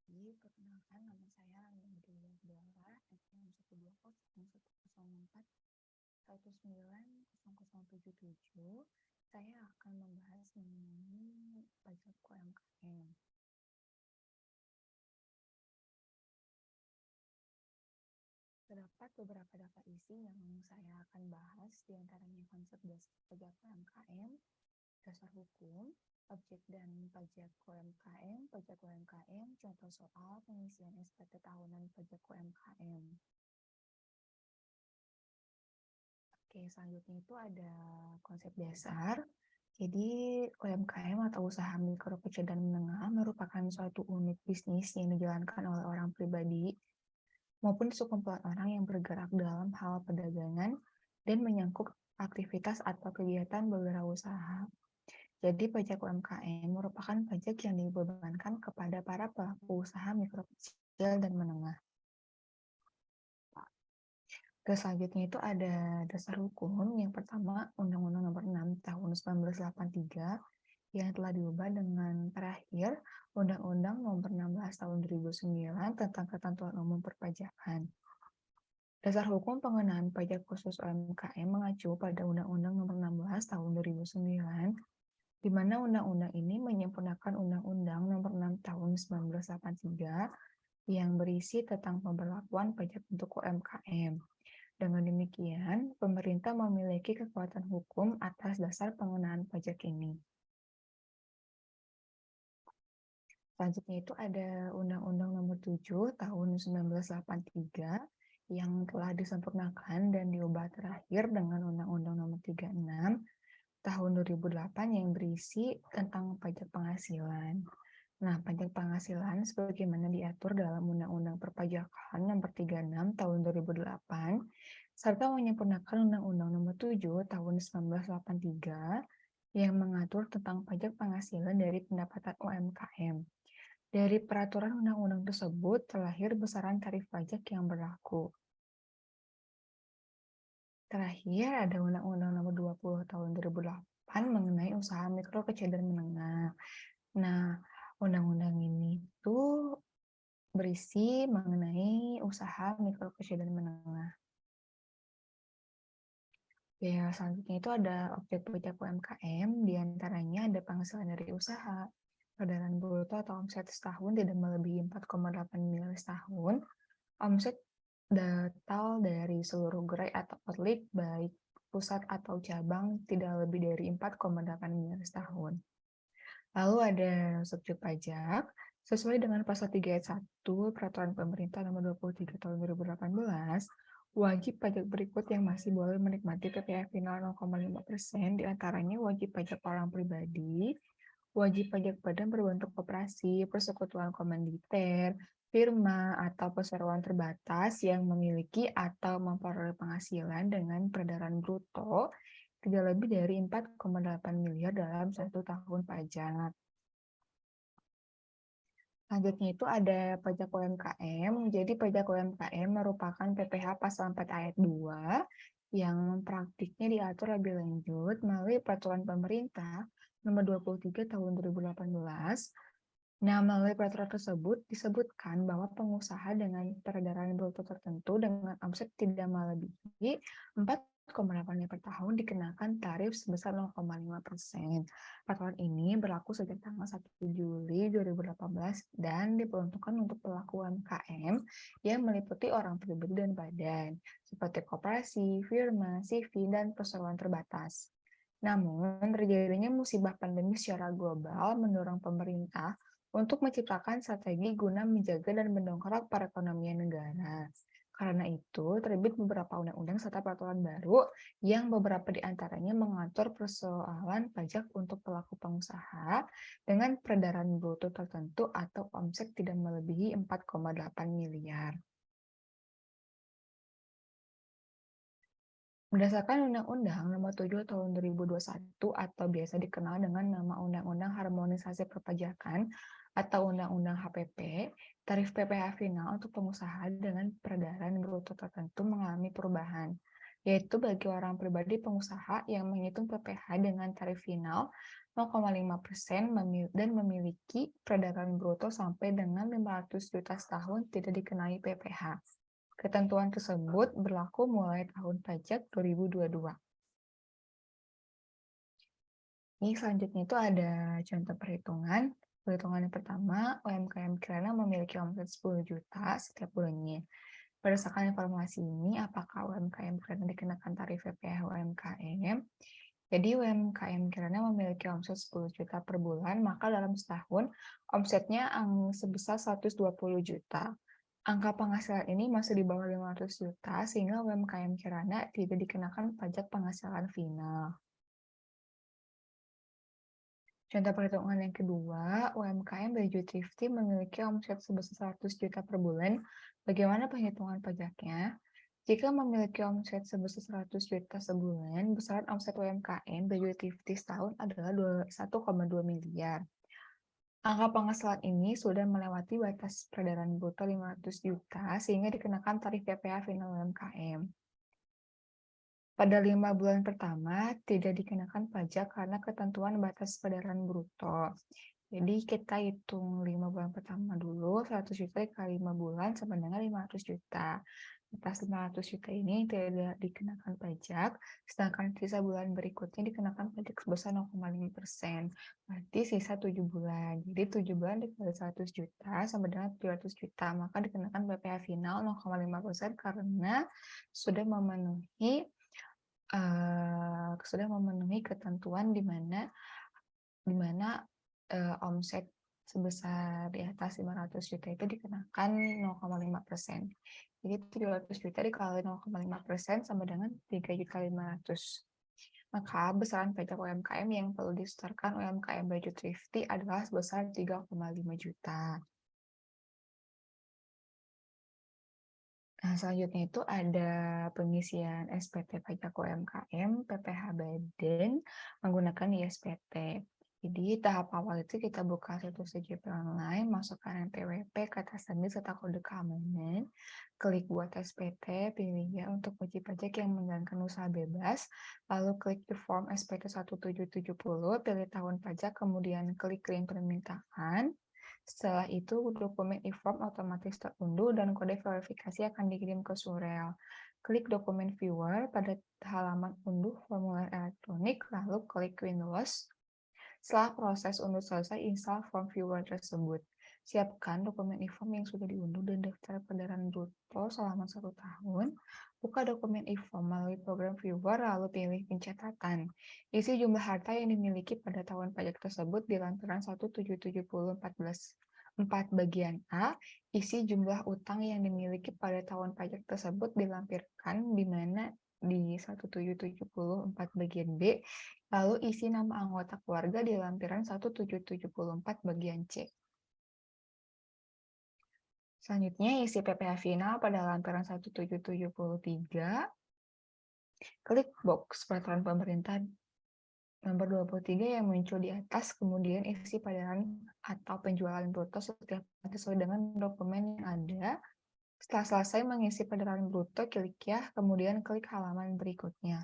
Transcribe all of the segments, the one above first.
Perkenalkan, nama saya Nadia Bella, NPM 1201401919007. Saya akan membahas mengenai pajak UMKM. Terdapat beberapa data isi yang saya akan bahas, diantaranya konsep dasar pajak UMKM, dasar hukum, objek dan pajak UMKM, contoh soal pengisian SPT tahunan pajak UMKM. Oke, selanjutnya itu ada konsep dasar. Jadi, UMKM atau usaha mikro kecil dan menengah merupakan suatu unit bisnis yang dijalankan oleh orang pribadi maupun sekumpulan orang yang bergerak dalam hal perdagangan dan menyangkut aktivitas atau kegiatan berwirausaha. Jadi, pajak UMKM merupakan pajak yang dibebankan kepada para pelaku usaha mikro kecil dan menengah. Terus selanjutnya itu ada dasar hukum. Yang pertama, Undang-Undang Nomor 6 Tahun 1983 yang telah diubah dengan terakhir Undang-Undang Nomor 16 Tahun 2009 tentang ketentuan umum perpajakan. Dasar hukum pengenaan pajak khusus UMKM mengacu pada Undang-Undang Nomor 16 Tahun 2009, di mana undang-undang ini menyempurnakan Undang-Undang Nomor 6 Tahun 1983 yang berisi tentang pemberlakuan pajak untuk UMKM. Dengan demikian, pemerintah memiliki kekuatan hukum atas dasar pengenaan pajak ini. Selanjutnya itu ada Undang-Undang Nomor 7 Tahun 1983 yang telah disempurnakan dan diubah terakhir dengan Undang-Undang Nomor 36 Tahun 2008 yang berisi tentang pajak penghasilan. Nah, pajak penghasilan sebagaimana diatur dalam Undang-Undang Perpajakan Nomor 36 Tahun 2008 serta menyempurnakan Undang-Undang Nomor 7 Tahun 1983 yang mengatur tentang pajak penghasilan dari pendapatan UMKM. Dari peraturan undang-undang tersebut terlahir besaran tarif pajak yang berlaku. Terakhir ada Undang-Undang Nomor 20 Tahun 2008 mengenai usaha mikro kecil dan menengah. Nah, undang-undang ini tuh berisi mengenai usaha mikro kecil dan menengah. Ya, selanjutnya itu ada objek pajak UMKM, diantaranya ada penghasilan dari usaha, peredaran bruto atau omset setahun tidak melebihi 4,8 miliar setahun, omset total dari seluruh gerai atau outlet baik pusat atau cabang tidak lebih dari 4,8 miliar setahun. Lalu ada subjek pajak, sesuai dengan pasal 3 ayat 1 Peraturan Pemerintah Nomor 23 Tahun 2018, wajib pajak berikut yang masih boleh menikmati PPh final 0,5%, diantaranya wajib pajak orang pribadi, wajib pajak badan berbentuk koperasi, persekutuan komanditer, firma, atau perseroan terbatas yang memiliki atau memperoleh penghasilan dengan peredaran bruto tidak lebih dari 4,8 miliar dalam 1 tahun pajak. Selanjutnya itu ada pajak UMKM. Jadi pajak UMKM merupakan PPh pasal 4 ayat 2 yang praktiknya diatur lebih lanjut melalui peraturan pemerintah nomor 23 tahun 2018. Nah, melalui peraturan tersebut disebutkan bahwa pengusaha dengan peredaran bruto tertentu dengan omset tidak melebihi 4,8 per tahun dikenakan tarif sebesar 0,5%. Peraturan ini berlaku sejak tanggal 1 Juli 2018 dan diperuntukkan untuk pelaku UMKM yang meliputi orang pribadi dan badan, seperti koperasi, firma, CV, dan perseroan terbatas. Namun, terjadinya musibah pandemi secara global mendorong pemerintah untuk menciptakan strategi guna menjaga dan mendongkrak perekonomian negara. Karena itu, terbit beberapa undang-undang serta peraturan baru yang beberapa di antaranya mengatur persoalan pajak untuk pelaku pengusaha dengan peredaran bruto tertentu atau omset tidak melebihi 4,8 miliar. Berdasarkan Undang-Undang Nomor 7 Tahun 2021 atau biasa dikenal dengan nama Undang-Undang Harmonisasi Perpajakan atau Undang-Undang HPP, tarif PPh final untuk pengusaha dengan peredaran bruto tertentu mengalami perubahan. yaitu bagi orang pribadi pengusaha yang menghitung PPh dengan tarif final 0,5% dan memiliki perdagangan bruto sampai dengan 500 juta setahun tidak dikenai PPh. Ketentuan tersebut berlaku mulai tahun pajak 2022. Ini selanjutnya itu ada contoh perhitungan. Perhitungan yang pertama, UMKM Kirana memiliki omset 10 juta setiap bulannya. Berdasarkan informasi ini, apakah UMKM Kirana dikenakan tarif PPh UMKM? Jadi UMKM Kirana memiliki omset 10 juta per bulan, maka dalam setahun omsetnya sebesar 120 juta. Angka penghasilan ini masih di bawah 500 juta, sehingga UMKM Kirana tidak dikenakan pajak penghasilan final. Contoh perhitungan yang kedua, UMKM Baju Thrifty memiliki omset sebesar 100 juta per bulan. Bagaimana penghitungan pajaknya? Jika memiliki omset sebesar 100 juta sebulan, besaran omset UMKM Baju Thrifty setahun adalah 1,2 miliar. Angka penghasilan ini sudah melewati batas peredaran bruto 500 juta, sehingga dikenakan tarif PPh final UMKM. Pada 5 bulan pertama, tidak dikenakan pajak karena ketentuan batas peredaran bruto. Jadi kita hitung 5 bulan pertama dulu, 100 juta kali 5 bulan sama dengan 500 juta. Atas 500 juta ini tidak dikenakan pajak, sedangkan sisa bulan berikutnya dikenakan pajak sebesar 0,5%. Berarti sisa 7 bulan. Jadi 7 bulan dikali 100 juta sama dengan 700 juta, maka dikenakan PPh final 0,5% karena sudah memenuhi ketentuan di mana omset sebesar di atas 500 juta itu dikenakan 0,5%. Jadi 700 juta dikali 0,5% sama dengan 3.500.000. Maka besaran pajak UMKM yang perlu disetorkan UMKM Baju Thrifty adalah sebesar 3,5 juta. Nah, selanjutnya itu ada pengisian SPT pajak UMKM, PPh Badan, menggunakan ISPT. Jadi, tahap awal itu kita buka situs CJP online, masukkan NPWP, kata sandi, serta kode keamanan, klik buat SPT, pilih ya untuk wajib pajak yang menjalankan usaha bebas, lalu klik di form SPT 1770, pilih tahun pajak, kemudian klik link permintaan. Setelah itu, dokumen e-form otomatis terunduh dan kode verifikasi akan dikirim ke Surel. Klik dokumen viewer pada halaman unduh formulir elektronik, lalu klik Windows. Setelah proses unduh selesai, install form viewer tersebut. Siapkan dokumen e-form yang sudah diunduh dan daftar peredaran bruto selama 1 tahun. Buka dokumen e-form melalui program viewer, lalu pilih pencatatan. Isi jumlah harta yang dimiliki pada tahun pajak tersebut di lampiran 177014 bagian A. Isi jumlah utang yang dimiliki pada tahun pajak tersebut dilampirkan di mana di 1774 bagian B, lalu isi nama anggota keluarga di lampiran 1774 bagian C. Selanjutnya, isi PPh final pada lampiran 1773. Klik box peraturan pemerintah nomor 23 yang muncul di atas, kemudian isi peredaran atau penjualan bruto setiap sesuai dengan dokumen yang ada. Setelah selesai mengisi peredaran bruto, klik ya, kemudian klik halaman berikutnya.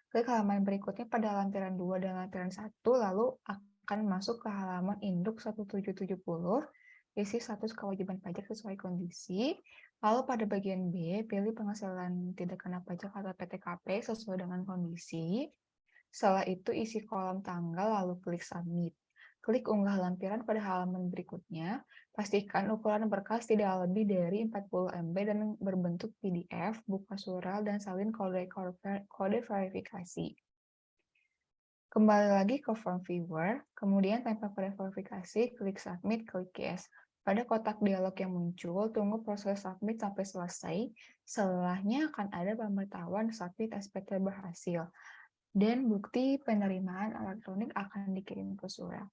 Klik halaman berikutnya pada lampiran 2 dan lampiran 1, lalu akan masuk ke halaman induk 1770, isi status kewajiban pajak sesuai kondisi, lalu pada bagian B, pilih penghasilan tidak kena pajak atau PTKP sesuai dengan kondisi. Setelah itu isi kolom tanggal, lalu klik submit. Klik unggah lampiran pada halaman berikutnya. Pastikan ukuran berkas tidak lebih dari 40 MB dan berbentuk PDF, buka surel, dan salin kode verifikasi. Kembali lagi ke form viewer, kemudian tanpa kode verifikasi, klik submit, klik yes. Pada kotak dialog yang muncul, tunggu proses submit sampai selesai. Setelahnya akan ada pemberitahuan submit SPT berhasil, dan bukti penerimaan elektronik akan dikirim ke Surel.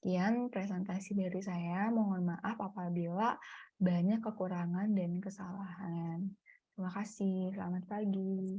Sekian presentasi dari saya. Mohon maaf apabila banyak kekurangan dan kesalahan. Terima kasih. Selamat pagi.